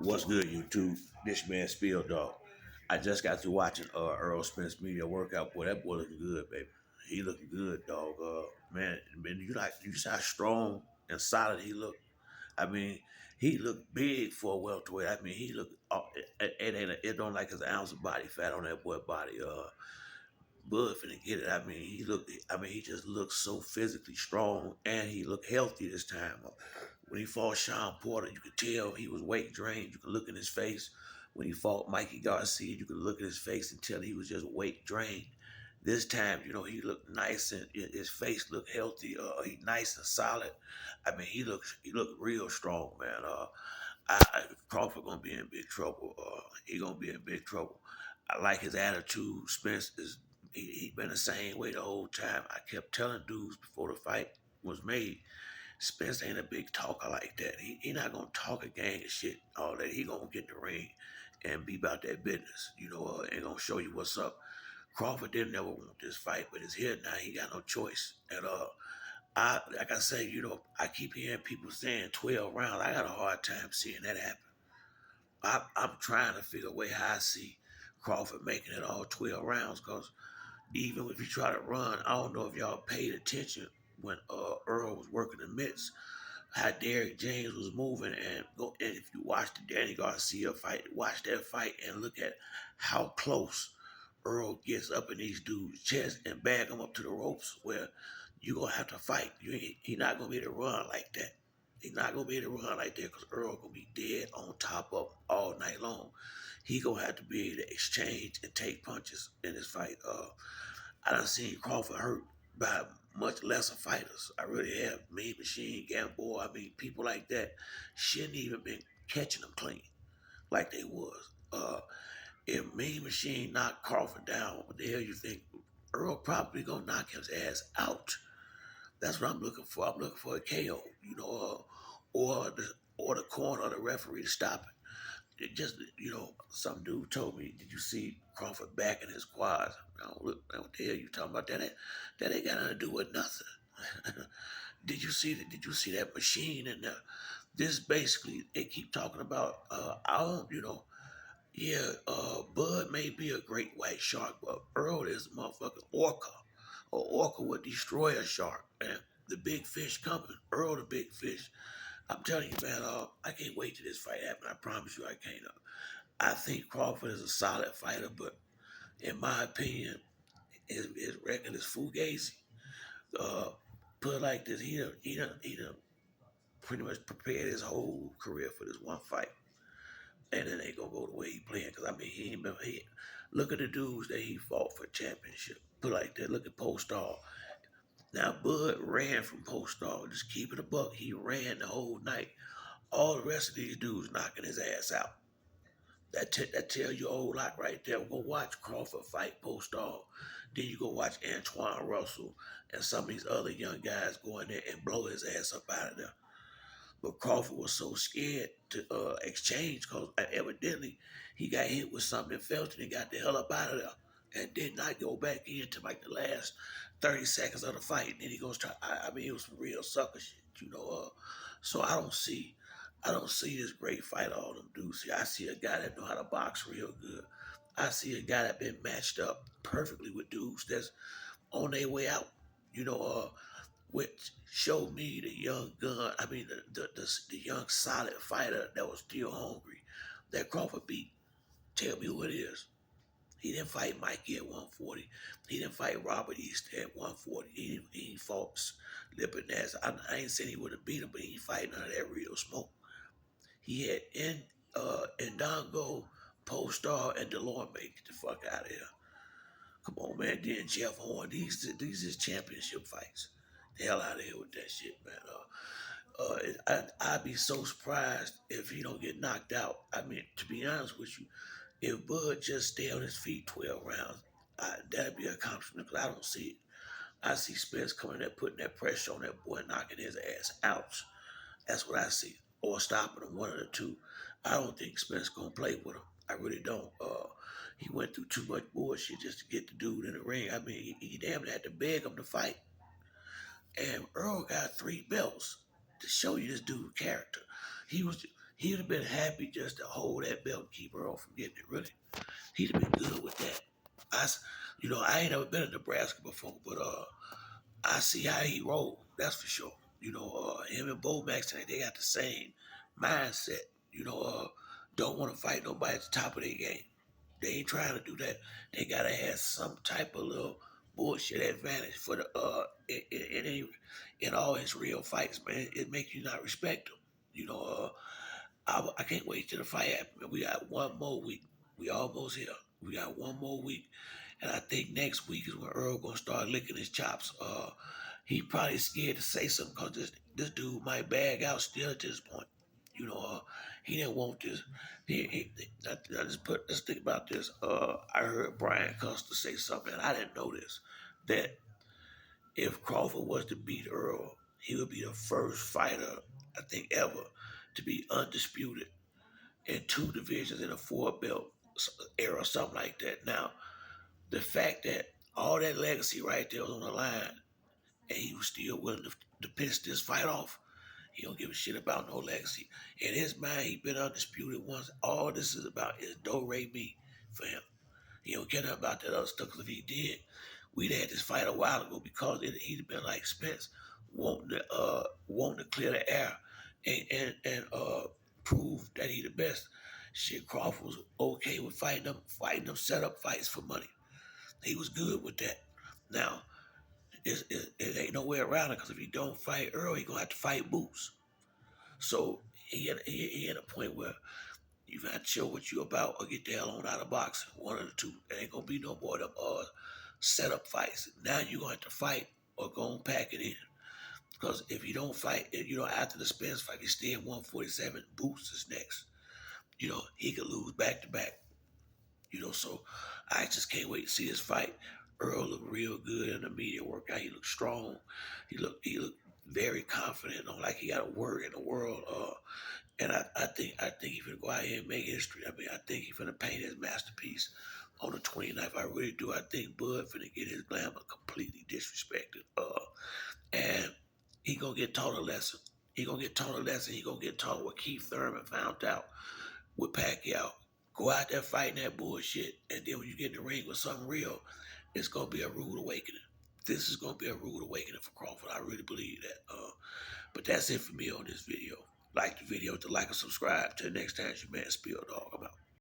What's good, YouTube? This man Spill Dog. I just got through watching Errol Spence media workout. Boy, that boy looking good, baby. He looking good, dog. Man, you see how strong and solid he look. I mean, he looked big for a welterweight. I mean, he looked. It don't like his ounce of body fat on that boy body. Bud finna get it. I mean, he looked. I mean, he just looked so physically strong, and he looked healthy this time. When he fought Sean Porter, you could tell he was weight drained. You could look in his face. When he fought Mikey Garcia, you could look at his face and tell he was just weight drained. This time, he looked nice and his face looked healthy. He nice and solid. I mean, he looked real strong, man. Crawford gonna be in big trouble. He gonna be in big trouble. I like his attitude. Spence is he been the same way the whole time. I kept telling dudes before the fight was made, Spence ain't a big talker like that. He not gonna talk a gang of shit all that. He gonna get in the ring and be about that business. And gonna show you what's up. Crawford didn't ever want this fight, but it's here now. He got no choice. And I like I say, I keep hearing people saying 12 rounds. I got a hard time seeing that happen. I'm trying to figure a way how I see Crawford making it all 12 rounds, because even if you try to run, I don't know if y'all paid attention when Earl was working the mitts, how Derrick James was moving, and if you watch the Danny Garcia fight, watch that fight and look at how close Earl gets up in these dudes' chest and bag them up to the ropes where you gonna have to fight. He not gonna be able to run like that. He not gonna be able to run like that because Earl gonna be dead on top of him all night long. He gonna have to be able to exchange and take punches in this fight. I done seen Crawford hurt by much lesser fighters. I really have. Mean Machine, Gamboa, I mean, people like that shouldn't even been catching them clean like they was. If Mean Machine knocked Crawford down, what the hell you think? Earl probably gonna knock his ass out. That's what I'm looking for. I'm looking for a KO, or the corner of the referee to stop it just some dude told me, did you see Crawford back in his quads? Look, man, what the hell you talking about? That ain't got nothing to do with nothing. Did you see that machine in there? This basically they keep talking about I don't yeah, Bud may be a great white shark, but Earl is a motherfucking orca. Or orca would destroy a shark, and the big fish coming. Earl the big fish. I'm telling you, man, I can't wait till this fight happens. I promise you I can't. I think Crawford is a solid fighter, but in my opinion, his record is fugazi. Uh, put it like this, he done pretty much prepared his whole career for this one fight, and it ain't gonna go the way he playing. Cause I mean, he ain't been. Look at the dudes that he fought for championship. Put it like that. Look at Postal. Now Bud ran from Postal. Just keep it a buck. He ran the whole night. All the rest of these dudes knocking his ass out. That tell you a whole lot right there. Go watch Crawford fight Postal. Then you go watch Antoine Russell and some of these other young guys go in there and blow his ass up out of there. But Crawford was so scared to exchange because evidently he got hit with something and felt it and got the hell up out of there and did not go back in to like the last 30 seconds of the fight. And then he goes try. I mean, it was some real sucker shit. So I don't see this great fight all them dudes. See, I see a guy that know how to box real good. I see a guy that been matched up perfectly with dudes that's on their way out. You know, which showed me the young gun. I mean, the young solid fighter that was still hungry. That Crawford beat. Tell me who it is. He didn't fight Mikey at 140. He didn't fight Robert East at 140. He fought Lipinez. I ain't saying he would have beat him, but he ain't fighting none of that real smoke. He had Ndongo, Postar, and Delorme. Get the fuck out of here. Come on, man. Then Jeff Horn. These is championship fights. The hell out of here with that shit, man. I'd be so surprised if he don't get knocked out. I mean, to be honest with you, if Bud just stay on his feet 12 rounds, that'd be an accomplishment because I don't see it. I see Spence coming there, putting that pressure on that boy, knocking his ass out. That's what I see. Or stopping him, one of the two. I don't think Spence gonna play with him. I really don't. He went through too much bullshit just to get the dude in the ring. I mean, he damn near had to beg him to fight. And Earl got 3 belts to show you this dude's character. He was He'd have been happy just to hold that belt and keep Earl from getting it. Really, he'd have been good with that. I ain't never been in Nebraska before, but I see how he rolled. That's for sure. Him and Bo Max, they got the same mindset. Don't want to fight nobody at the top of their game. They ain't trying to do that. They gotta have some type of little bullshit advantage for the in all his real fights, man. It makes you not respect him. You know, I can't wait till the fight happens. We got one more week. We almost here. We got one more week, and I think next week is when Earl gonna start licking his chops. He probably scared to say something because this dude might bag out still at this point. He didn't want this. I just let's think about this. I heard Brian Custer say something, and I didn't know this, that if Crawford was to beat Earl, he would be the first fighter, I think, ever to be undisputed in two divisions in a four belt era, something like that. Now, the fact that all that legacy right there was on the line, and he was still willing to piss this fight off. He don't give a shit about no legacy. In his mind, he been undisputed once. All this is about is do re mi for him. He don't care nothing about that other stuff. Because if he did, we'd had this fight a while ago because he'd have been like Spence, wanting to clear the air and prove that he the best. Shit, Crawford was okay with fighting them setup fights for money. He was good with that. Now, it ain't no way around it because if he don't fight Earl, he gonna have to fight Boots. So he at a point where you got to show what you about or get the hell on out of boxing. One of the two. There ain't gonna be no more of them setup fights. Now you gonna have to fight or go and pack it in. Because if you don't fight, after the Spence fight, you stay at 147, Boots is next. He could lose back to back. So I just can't wait to see this fight. Earl looked real good in the media workout. He looked strong. He looked very confident. Like he got a word in the world. And I think he's gonna go out here and make history. I mean, I think he's gonna paint his masterpiece on the 29th. I really do. I think Bud finna get his glamour completely disrespected. And he gonna get taught a lesson. He gonna get taught a lesson. He gonna get taught what Keith Thurman found out with Pacquiao. Go out there fighting that bullshit, and then when you get in the ring with something real, it's gonna be a rude awakening. This is gonna be a rude awakening for Crawford. I really believe that. But that's it for me on this video. Like the video, to like and subscribe. Till next time, it's your man Spill Dog. I'm out.